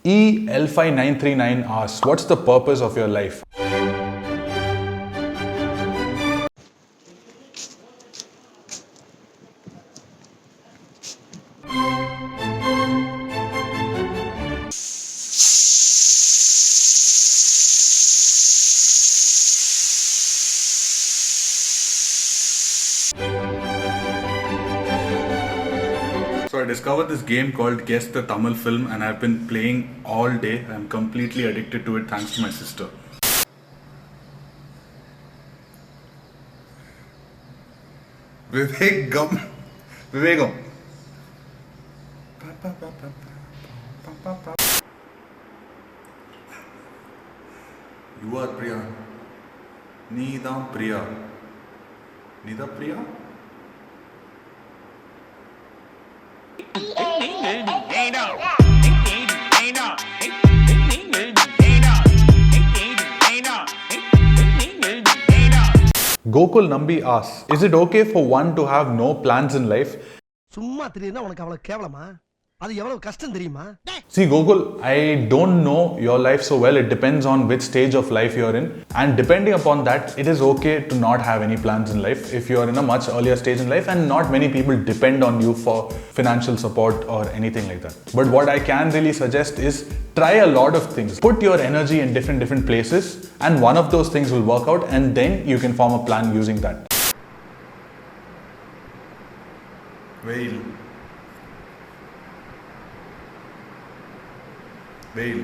EL5939 asks, what's the purpose of your life? So I discovered this game called Guess the Tamil Film and I've been playing all day. I'm completely addicted to it thanks to my sister. Vivegam. Vivegam. You are Priya. Needam Priya. Nida Priya? Gokul Nambi asks, is it okay for one to have no plans in life? சும்மா தெரியுதுன்னா உனக்கு அவ்வளவு கேவலமா? அது எவ்வளவு கஷ்டம் தெரியுமா? See Gokul, I don't know your life so well. It depends on which stage of life you're in. And depending upon that, it is okay to not have any plans in life if you're in a much earlier stage in life and not many people depend on you for financial support or anything like that. But what I can really suggest is try a lot of things. Put your energy in different places and one of those things will work out and then you can form a plan using that. Veil. Veil.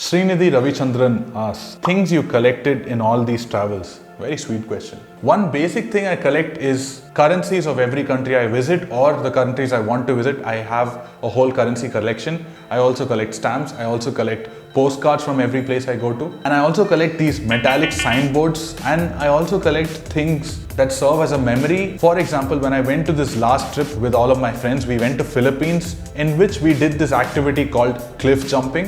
Srinidhi Ravichandran asks, things you collected in all these travels? Very sweet question. One basic thing I collect is currencies of every country I visit or the countries I want to visit. I have a whole currency collection. I also collect stamps. I also collect postcards from every place I go to. And I also collect these metallic signboards and I also collect things that serve as a memory. For example, when I went to this last trip with all of my friends, we went to Philippines in which we did this activity called cliff jumping.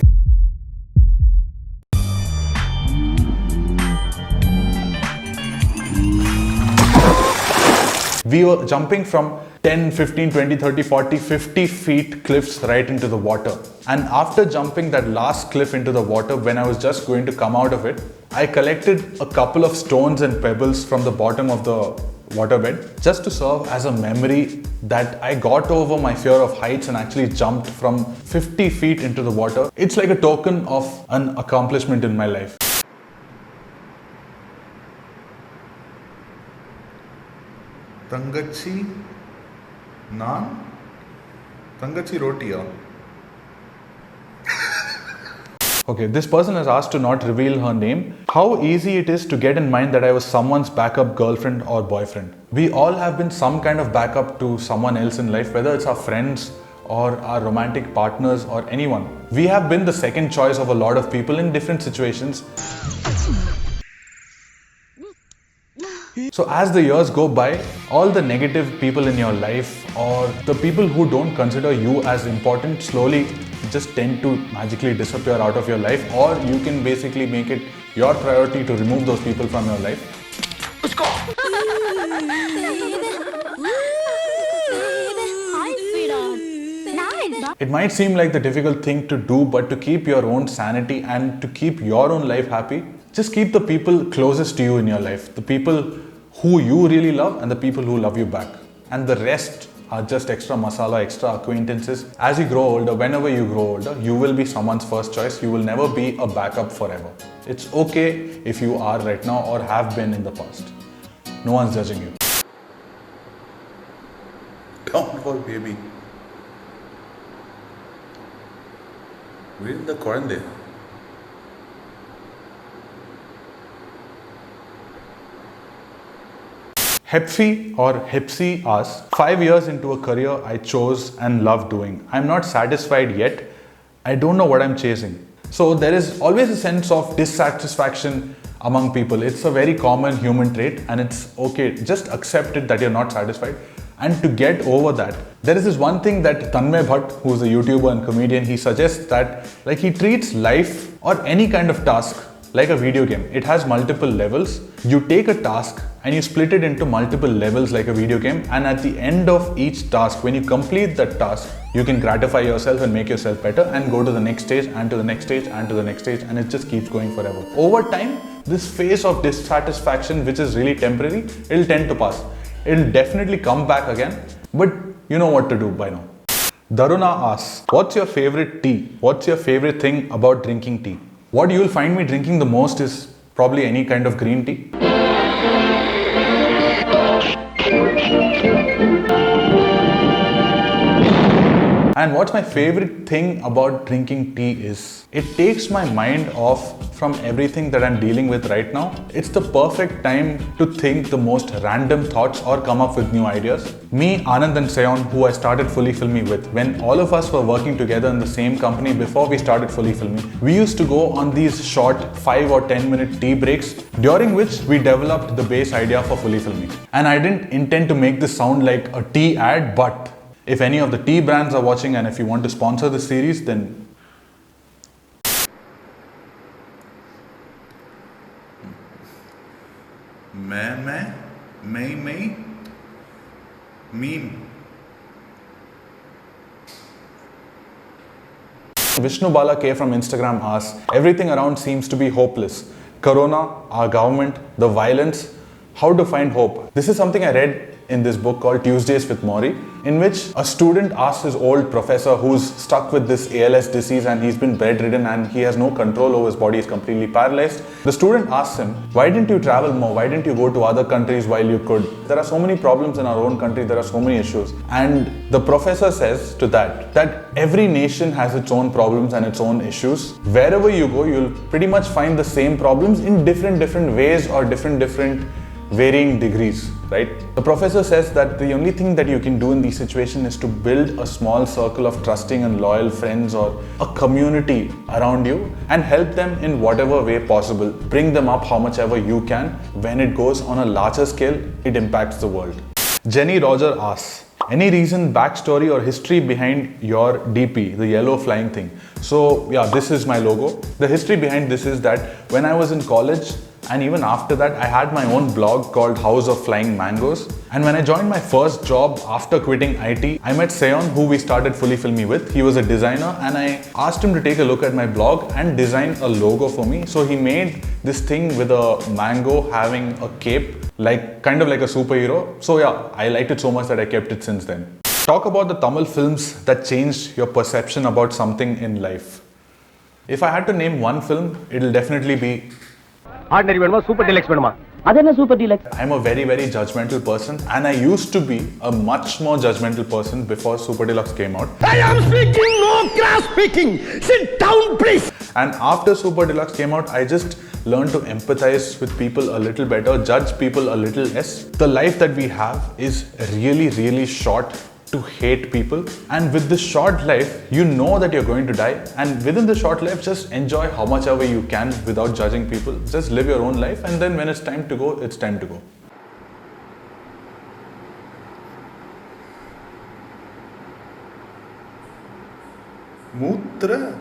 We were jumping from 10, 15, 20, 30, 40, 50 feet cliffs right into the water. And after jumping that last cliff into the water, when I was just going to come out of it, I collected a couple of stones and pebbles from the bottom of the waterbed just to serve as a memory that I got over my fear of heights and actually jumped from 50 feet into the water. It's like a token of an accomplishment in my life. Tangachi naan? Tangachi rotiya. Okay, this person has asked to not reveal her name. How easy it is to get in mind that I was someone's backup girlfriend or boyfriend. We all have been some kind of backup to someone else in life, whether it's our friends or our romantic partners or anyone. We have been the second choice of a lot of people in different situations. So as the years go by, all the negative people in your life or the people who don't consider you as important slowly just tend to magically disappear out of your life, or you can basically make it your priority to remove those people from your life. Let's go! It might seem like the difficult thing to do, but to keep your own sanity and to keep your own life happy, just keep the people closest to you in your life, the people who you really love and the people who love you back. And the rest are just extra masala, extra acquaintances. As you grow older, whenever you grow older, you will be someone's first choice. You will never be a backup forever. It's okay if you are right now or have been in the past. No one's judging you. Down for baby. Where's the குழந்தை? Hepfi or Hepsi asks, 5 years into a career I chose and love doing. I'm not satisfied yet. I don't know what I'm chasing. So there is always a sense of dissatisfaction among people. It's a very common human trait and it's okay. Just accept it that you're not satisfied. And to get over that, there is this one thing that Tanmay Bhatt, who is a YouTuber and comedian, he suggests that he treats life or any kind of task like a video game. It has multiple levels. You take a task and you split it into multiple levels like a video game, and at the end of each task, when you complete that task, you can gratify yourself and make yourself better and go to the next stage and to the next stage and to the next stage, and it just keeps going forever. Over time, this phase of dissatisfaction, which is really temporary, it'll tend to pass. It'll definitely come back again, but you know what to do by now. Daruna asks, what's your favorite tea? What's your favorite thing about drinking tea? What you'll find me drinking the most is probably any kind of green tea. And what's my favorite thing about drinking tea is, it takes my mind off from everything that I'm dealing with right now. It's the perfect time to think the most random thoughts or come up with new ideas. Me, Anand and Seon, who I started Fully Filmy with, when all of us were working together in the same company before we started Fully Filmy, we used to go on these short 5 or 10 minute tea breaks, during which we developed the base idea for Fully Filmy. And I didn't intend to make this sound like a tea ad, but if any of the tea brands are watching and if you want to sponsor the series, then meme. Vishnu Bala K from Instagram asks, everything around seems to be hopeless. Corona, our government, the violence, how to find hope. This is something I read in this book called Tuesdays with Maury, in which a student asks his old professor who's stuck with this ALS disease and he's been bedridden and he has no control over his body, he's completely paralyzed. The student asks him, why didn't you travel more? Why didn't you go to other countries while you could? There are so many problems in our own country, there are so many issues. And the professor says to that every nation has its own problems and its own issues. Wherever you go, you'll pretty much find the same problems in different ways or different varying degrees, right? The professor says that the only thing that you can do in these situations is to build a small circle of trusting and loyal friends or a community around you and help them in whatever way possible. Bring them up how much ever you can. When it goes on a larger scale, it impacts the world. Jenny Roger asks, any reason, backstory or history behind your DP, the yellow flying thing? So yeah, this is my logo. The history behind this is that when I was in college, and even after that, I had my own blog called House of Flying Mangoes. And when I joined my first job after quitting IT, I met Seon, who we started Fully Filmy with. He was a designer and I asked him to take a look at my blog and design a logo for me. So he made this thing with a mango having a cape, kind of like a superhero. So yeah, I liked it so much that I kept it since then. Talk about the Tamil films that changed your perception about something in life. If I had to name one film, it'll definitely be Ordinary venuma, Super Deluxe venuma. Adena Super Deluxe. I'm a very judgmental person, and I used to be a much more judgmental person before Super Deluxe came out. I am speaking, no cross speaking. Sit down, please. And after Super Deluxe came out, I just learned to empathize with people a little better, judge people a little less. The life that we have is really short to hate people, and with this short life, you know that you're going to die, and within the short life, just enjoy how much ever you can without judging people. Just live your own life, and then when it's time to go, it's time to go. Mutra